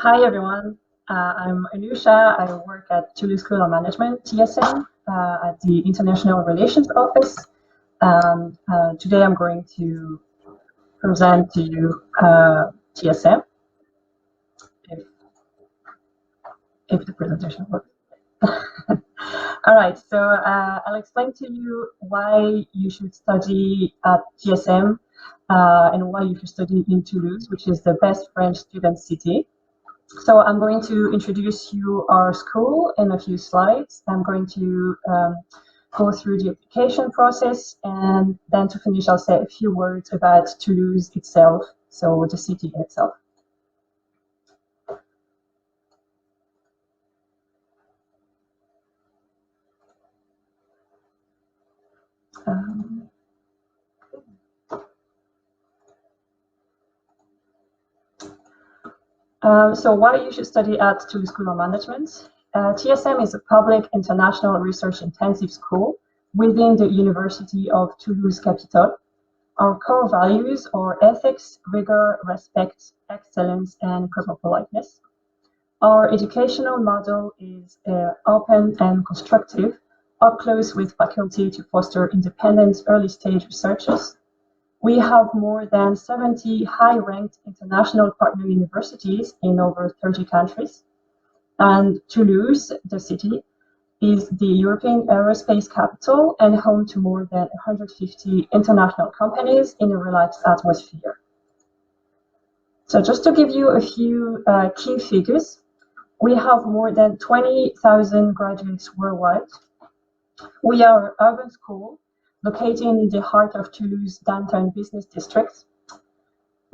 Hi everyone, I'm Anusha. I work at Toulouse School of Management, TSM, at the International Relations Office. And today I'm going to present to you TSM, if, if the presentation works. All right, so I'll explain to you why you should study at TSM and why you should study in Toulouse, which is the best French student city. So I'm going to introduce you our school in a few slides. I'm going to go through the application process, and then to finish, I'll say a few words about Toulouse itself, so the city itself. So why you should study at Toulouse School of Management? TSM is a public international research intensive school within the University of Toulouse Capital. Our core values are ethics, rigor, respect, excellence, and cosmopoliteness. Our educational model is open and constructive, up close with faculty to foster independent early-stage researchers. We have more than 70 high-ranked international partner universities in over 30 countries. And Toulouse, the city, is the European aerospace capital and home to more than 150 international companies in a relaxed atmosphere. So just to give you a few key figures, we have more than 20,000 graduates worldwide. We are an urban school located in the heart of Toulouse downtown business district.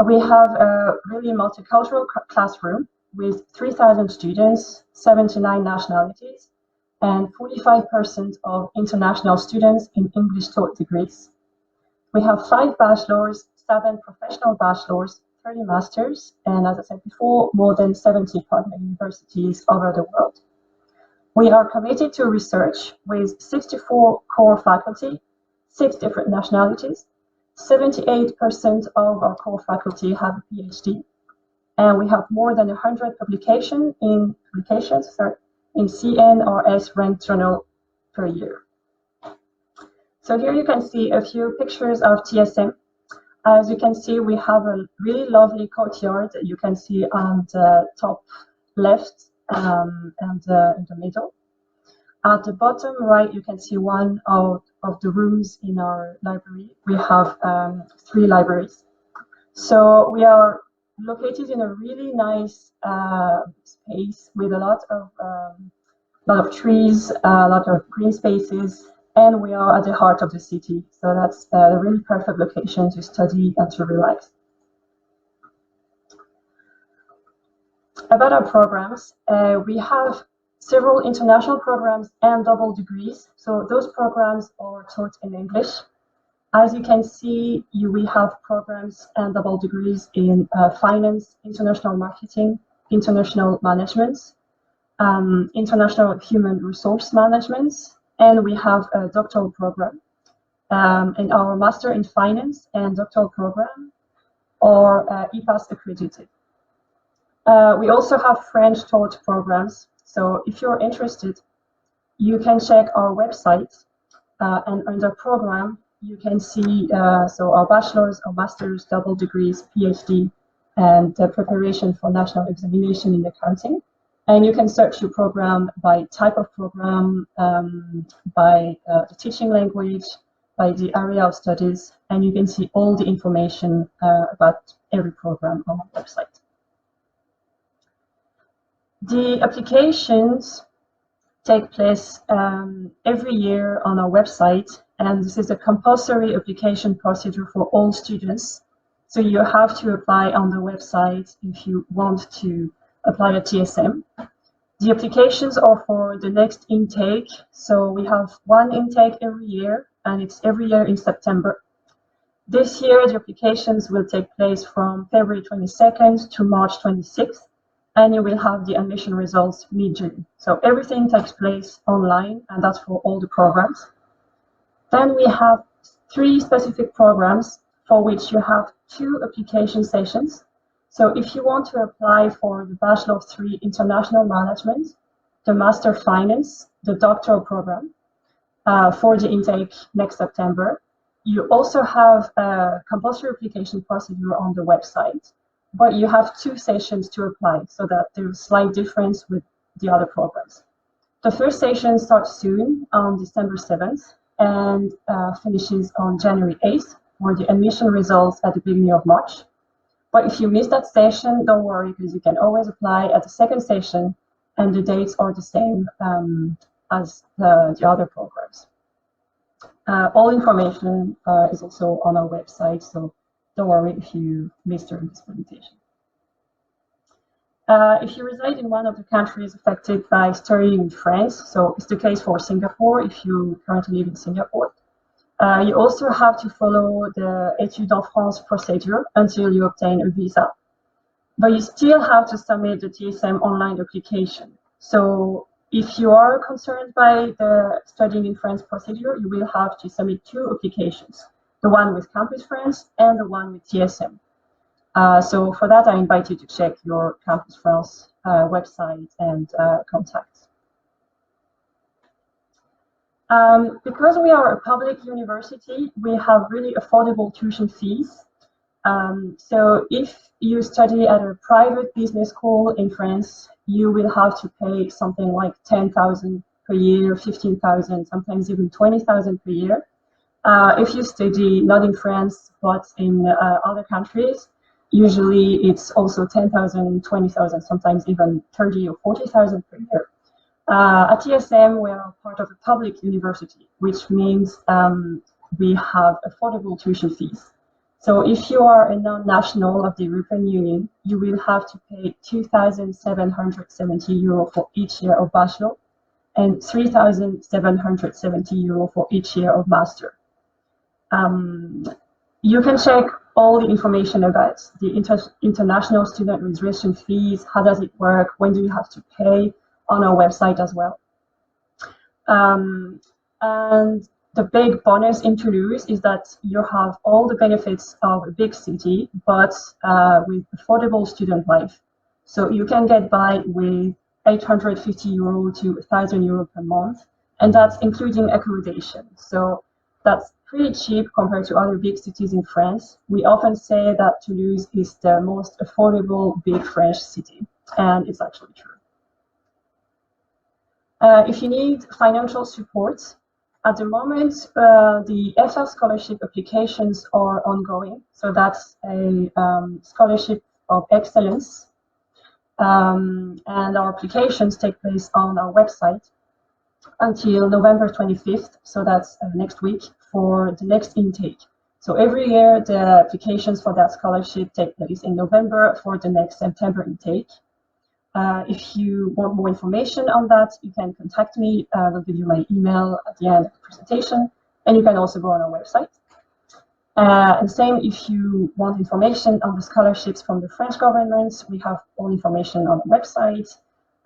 We have a really multicultural classroom with 3,000 students, 79 nationalities, and 45% of international students in English taught degrees. We have 5 bachelors, 7 professional bachelors, 30 masters, and as I said before, more than 70 partner universities over the world. We are committed to research with 64 core faculty, 6 different nationalities. 78% of our core faculty have a PhD, and we have more than 100 publications in CNRS ranked journal per year. So here you can see a few pictures of TSM. As you can see, we have a really lovely courtyard that you can see on the top left and in the middle. At the bottom right, you can see one of the rooms in our library. We have 3 libraries. So we are located in a really nice space with a lot of trees, a lot of green spaces, and we are at the heart of the city. So that's a really perfect location to study and to relax. About our programs, we have several international programs and double degrees. So those programs are taught in English. As you can see, we have programs and double degrees in finance, international marketing, international management, international human resource management, and we have a doctoral program. And our master in finance and doctoral program are EPAS accredited. We also have French taught programs. So if you're interested, you can check our website, and under program, you can see so our bachelor's, our master's, double degrees, PhD, and the preparation for national examination in accounting. And you can search your program by type of program, by the teaching language, by the area of studies, and you can see all the information about every program on our website. The applications take place every year on our website, and this is a compulsory application procedure for all students. So you have to apply on the website if you want to apply at TSM. The applications are for the next intake. So we have one intake every year, and it's every year in September. This year, the applications will take place from February 22nd to March 26th. And you will have the admission results mid-June. So everything takes place online, and that's for all the programs. Then we have 3 specific programs for which you have 2 application sessions. So if you want to apply for the Bachelor of 3 International Management, the Master Finance, the doctoral program for the intake next September, you also have a compulsory application procedure on the website, but you have 2 sessions to apply, so that there's a slight difference with the other programs. The first session starts soon on December 7th and finishes on January 8th, where the admission results at the beginning of March. But if you miss that session, don't worry, because you can always apply at the second session, and the dates are the same as the other programs. All information is also on our website, so don't worry if you missed during this presentation. If you reside in one of the countries affected by studying in France, so it's the case for Singapore if you currently live in Singapore, you also have to follow the Études en France procedure until you obtain a visa. But you still have to submit the TSM online application. So if you are concerned by the studying in France procedure, you will have to submit 2 applications, the one with Campus France and the one with TSM. So for that, I invite you to check your Campus France website and contacts. Because we are a public university, we have really affordable tuition fees. So if you study at a private business school in France, you will have to pay something like 10,000 per year, 15,000, sometimes even 20,000 per year. If you study not in France, but in other countries, usually it's also 10,000, 20,000, sometimes even 30 or 40,000 per year. At TSM, we are part of a public university, which means we have affordable tuition fees. So if you are a non-national of the European Union, you will have to pay 2,770 euro for each year of bachelor and 3,770 euro for each year of master. You can check all the information about the international student registration fees, how does it work, when do you have to pay, on our website as well. And the big bonus in Toulouse is that you have all the benefits of a big city, but with affordable student life. So you can get by with 850 euro to 1,000 euro per month, and that's including accommodation. So that's pretty cheap compared to other big cities in France. We often say that Toulouse is the most affordable big French city, and it's actually true. If you need financial support, at the moment, the FL scholarship applications are ongoing. So that's a scholarship of excellence. And our applications take place on our website until November 25th. So that's next week for the next intake. So every year, the applications for that scholarship take place in November for the next September intake. If you want more information on that, you can contact me. I'll give you my email at the end of the presentation, and you can also go on our website. And same if you want information on the scholarships from the French government, we have all information on the website.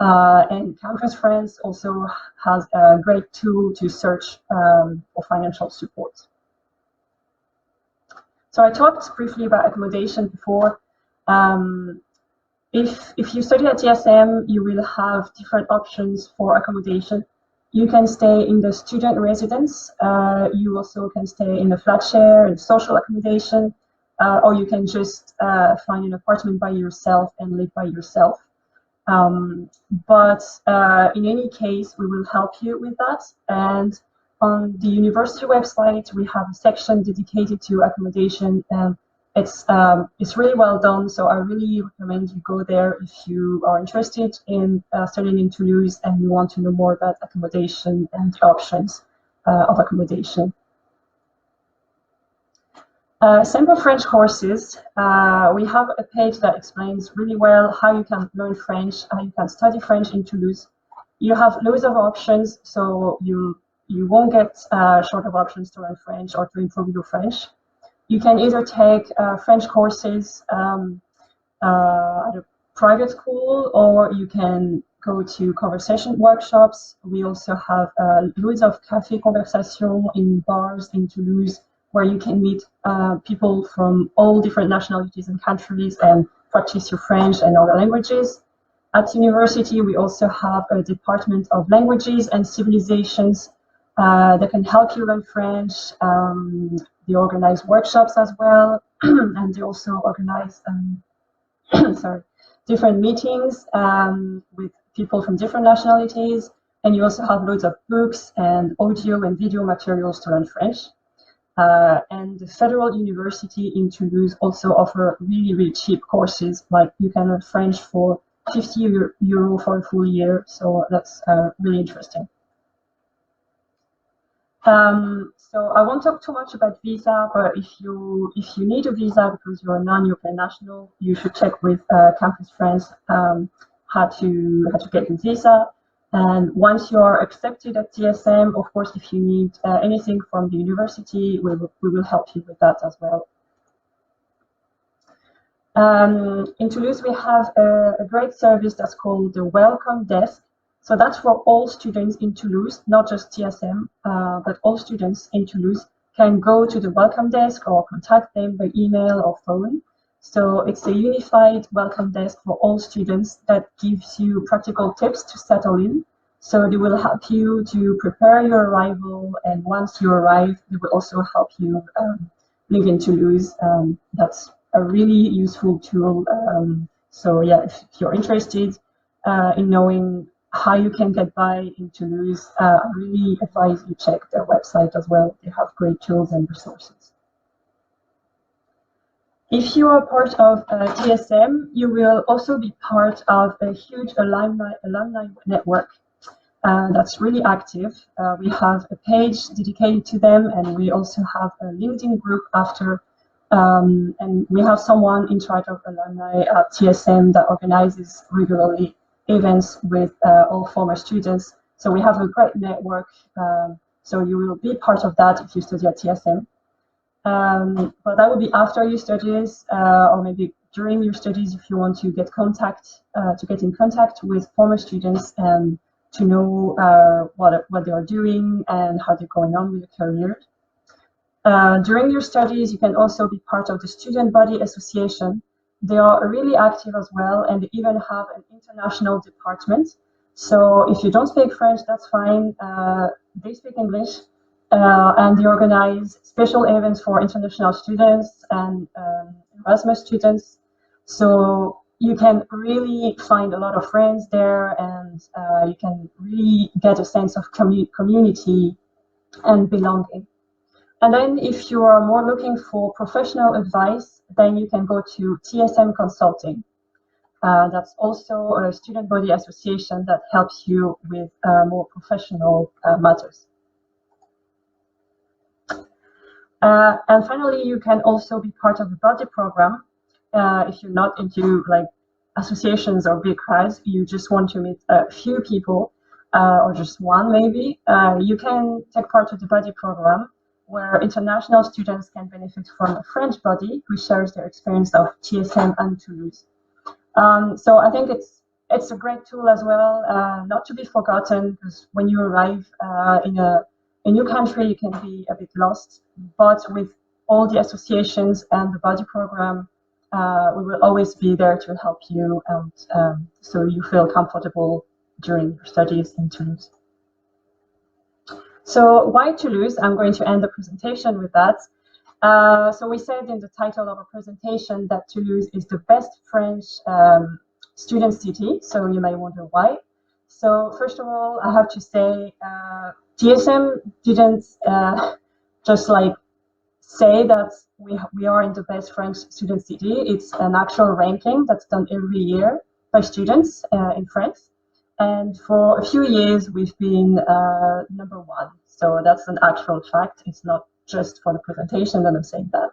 And Campus France also has a great tool to search for financial support. So I talked briefly about accommodation before. If you study at TSM, you will have different options for accommodation. You can stay in the student residence. You also can stay in a flat share and social accommodation, or you can just find an apartment by yourself and live by yourself. But in any case, we will help you with that. And on the university website, we have a section dedicated to accommodation. It's really well done, so I really recommend you go there if you are interested in studying in Toulouse and you want to know more about accommodation and the options of accommodation. Sample French courses. We have a page that explains really well how you can learn French, how you can study French in Toulouse. You have loads of options, so you won't get short of options to learn French or to improve your French. You can either take French courses at a private school, or you can go to conversation workshops. We also have loads of café conversation in bars in Toulouse, where you can meet people from all different nationalities and countries and practice your French and other languages. At university, we also have a department of languages and civilizations that can help you learn French. They organize workshops as well, and they also organize sorry, different meetings with people from different nationalities. And you also have loads of books and audio and video materials to learn French. And the Federal University in Toulouse also offer really, really cheap courses. Like you can learn French for 50 euro for a full year. So that's really interesting. So I won't talk too much about visa, but if you need a visa because you're a non-European national, you should check with Campus France how to get your visa. And once you are accepted at TSM, of course, if you need anything from the university, we will help you with that as well. In Toulouse, we have a great service that's called the Welcome Desk. So that's for all students in Toulouse, not just TSM, but all students in Toulouse can go to the Welcome Desk or contact them by email or phone. So it's a unified welcome desk for all students that gives you practical tips to settle in. So they will help you to prepare your arrival, and once you arrive, they will also help you live in Toulouse. That's a really useful tool. So yeah, if you're interested in knowing how you can get by in Toulouse, I really advise you check their website as well. They have great tools and resources. If you are part of TSM, you will also be part of a huge alumni network that's really active. We have a page dedicated to them, and we also have a LinkedIn group after. And we have someone in charge of alumni at TSM that organizes regularly events with all former students. So we have a great network. So you will be part of that if you study at TSM. But that will be after your studies, or maybe during your studies if you want to get in contact with former students and to know what they are doing and how they're going on with their career. During your studies, you can also be part of the Student Body Association. They are really active as well, and they even have an international department. So if you don't speak French, that's fine. They speak English, and they organize special events for international students and Erasmus students. So you can really find a lot of friends there, and you can really get a sense of community and belonging. And then if you are more looking for professional advice, then you can go to TSM Consulting. That's also a student body association that helps you with more professional matters. And finally, you can also be part of the body program. If you're not into like associations or big crowds, you just want to meet a few people or just one maybe, you can take part of the body program, where international students can benefit from a French body who shares their experience of TSM and Toulouse. So I think it's a great tool as well, not to be forgotten, because when you arrive in a new country, you can be a bit lost. But with all the associations and the body program, we will always be there to help you, and so you feel comfortable during your studies in Toulouse. So why Toulouse? I'm going to end the presentation with that. So we said in the title of our presentation that Toulouse is the best French student city. So you may wonder why. So first of all, I have to say TSM didn't just like say that we are in the best French student city. It's an actual ranking that's done every year by students in France. And for a few years, we've been number one. So that's an actual fact. It's not just for the presentation that I'm saying that.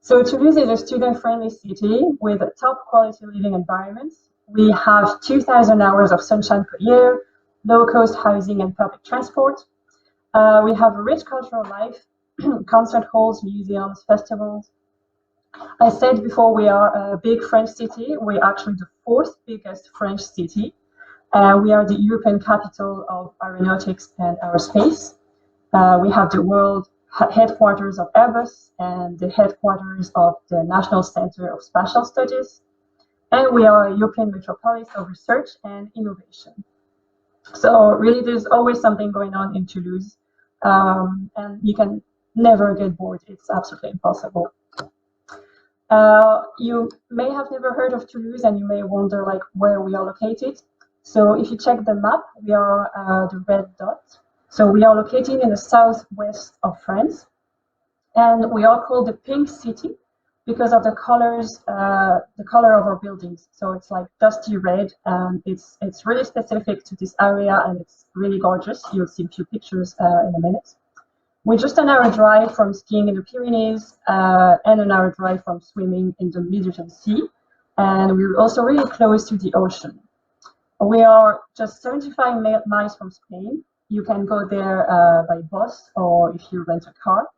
So Toulouse is a student-friendly city with a top quality living environment. We have 2,000 hours of sunshine per year, low-cost housing and public transport. We have a rich cultural life, concert halls, museums, festivals. I said before we are a big French city. We're actually the fourth biggest French city. We are the European capital of aeronautics and aerospace. We have the world headquarters of Airbus and the headquarters of the National Center of Spatial Studies. And we are a European metropolis of research and innovation. So really, there's always something going on in Toulouse, and you can never get bored. It's absolutely impossible. You may have never heard of Toulouse, and you may wonder like where we are located. So if you check the map, we are the red dot. So we are located in the southwest of France, and we are called the Pink City because of the colors, the color of our buildings. So it's like dusty red, and it's really specific to this area, and it's really gorgeous. You'll see a few pictures in a minute. We're just an hour drive from skiing in the Pyrenees and an hour drive from swimming in the Mediterranean Sea. And we're also really close to the ocean. We are just 75 miles from Spain. You can go there by bus or if you rent a car.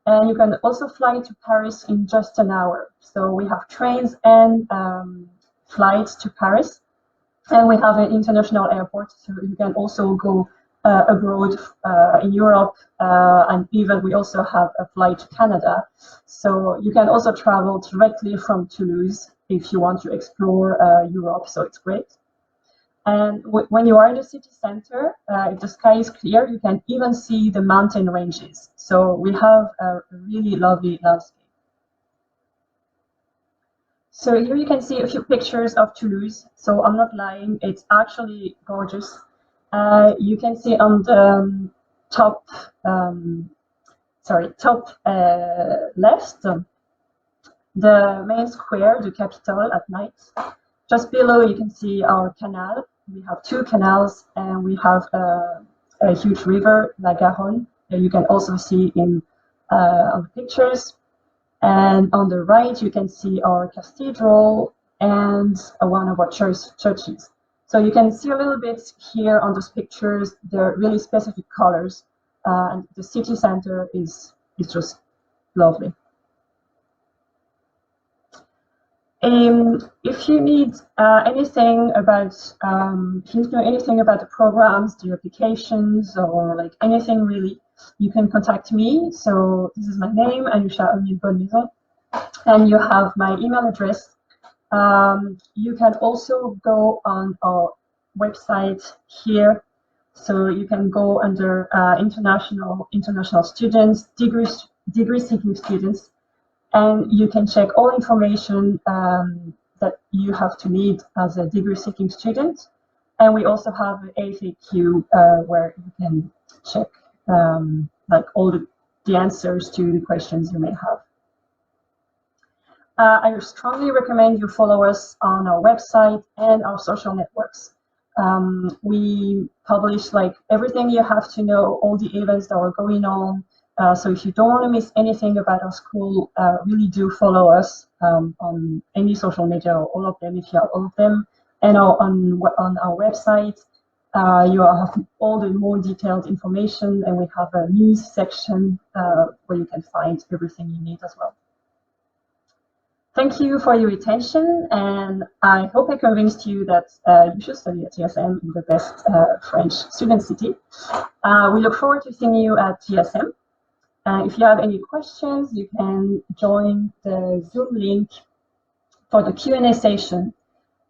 And you can also fly to Paris in just an hour. So we have trains and flights to Paris. And we have an international airport, so you can also go abroad in Europe, and even we also have a flight to Canada. So you can also travel directly from Toulouse if you want to explore Europe, so it's great. And when you are in the city center, if the sky is clear, you can even see the mountain ranges. So we have a really lovely landscape. So here you can see a few pictures of Toulouse. So I'm not lying, it's actually gorgeous. You can see on the top left, the main square, the capital at night. Just below, you can see our canal. We have two canals, and we have a huge river, La Garonne, that you can also see in on the pictures. And on the right, you can see our cathedral and one of our churches. So you can see a little bit here on those pictures, they're really specific colors. And the city center is just lovely. If you need anything about, if you know anything about the programs, the applications, or like anything really, you can contact me. So this is my name, Anusha Bonmaison, and you have my email address. You can also go on our website here. So you can go under international students, degree seeking students, and you can check all information that you have to need as a degree seeking student. And we also have an FAQ where you can check like all the answers to the questions you may have. I strongly recommend you follow us on our website and our social networks. We publish like everything you have to know, all the events that are going on. So if you don't want to miss anything about our school, really do follow us on any social media, or all of them if you have all of them. And on our website, you have all the more detailed information, and we have a news section where you can find everything you need as well. Thank you for your attention, and I hope I convinced you that you should study at TSM in the best French student city. We look forward to seeing you at TSM. If you have any questions, you can join the Zoom link for the Q&A session.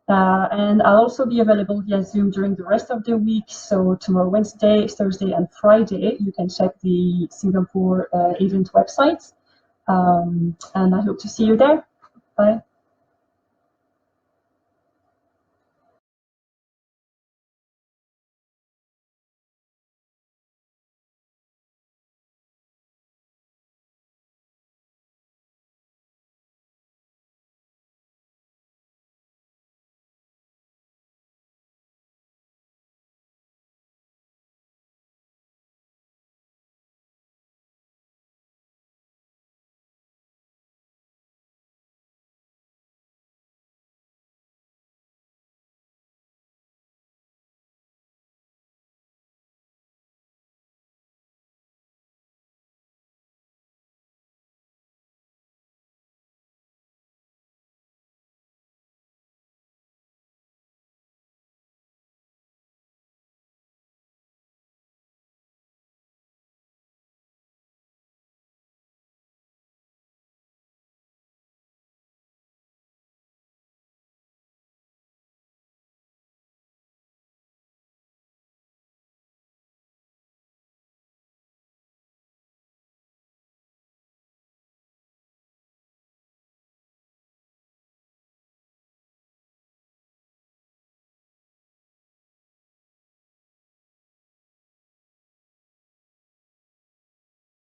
And I'll also be available via Zoom during the rest of the week. So tomorrow, Wednesday, Thursday, and Friday, you can check the Singapore event website. And I hope to see you there. Bye.